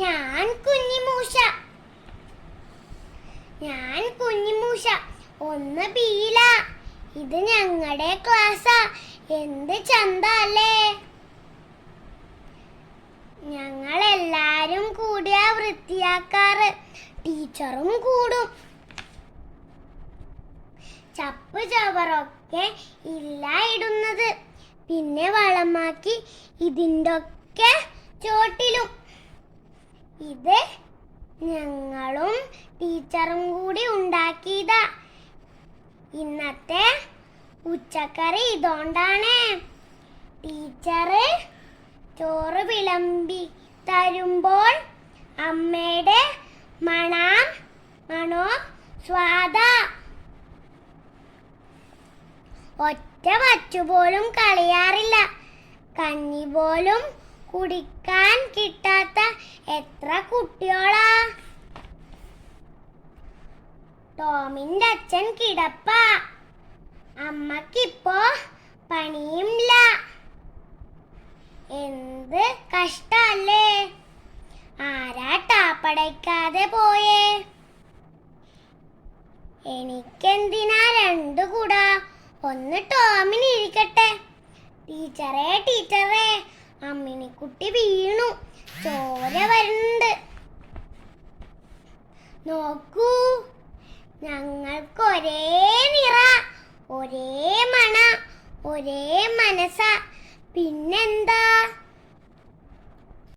ഞാൻ കുഞ്ഞിമൂഷ ഒന്ന് ബീല. ഇത് ഞങ്ങളുടെ ക്ലാസ്സാ. എന്ത് ചന്ത അല്ലേ. ഞങ്ങൾ എല്ലാരും കൂടിയാ വൃത്തിയാക്കാറ്. ടീച്ചറും കൂടും. ചപ്പ് ചവറൊക്കെ ഇല്ല ഇടുന്നത്. പിന്നെ വളമാക്കി ഇതിൻ്റെ ഒക്കെ ചോട്ടിലും. ഇത് ഞങ്ങളും ടീച്ചറും കൂടി ഉണ്ടാക്കിയതാ. ഇന്നത്തെ ഉച്ചക്കറി ഇതുകൊണ്ടാണ്. ടീച്ചർ ചോറ് വിളമ്പി തരുമ്പോൾ അമ്മയുടെ മണോ സ്വാദ. ഒറ്റ വച്ചുപോലും കളയാറില്ല. കഞ്ഞി പോലും കുടിക്കാൻ കിട്ടാത്ത എത്ര കുട്ടിയോളാ. ടോമിന്റെ അച്ഛൻ കിടപ്പ. അമ്മക്കിപ്പോ പണിയുമില്ല. എന്ത് കഷ്ടല്ലേ. ആരാ ടാപ്പടയ്ക്കാതെ പോയേ. എനിക്കെന്തിനാ 2 കുട. ഒന്ന് ടോമിന് ഇരിക്കട്ടെ. ടീച്ചറേ അമ്മിണിക്കുട്ടി വീണു. ചോര വരുന്നുണ്ട്. നോക്കൂ, ഞങ്ങൾക്ക് ഒരേ നിറ, ഒരേ മണ, ഒരേ മനസ്സ. പിന്നെന്താ.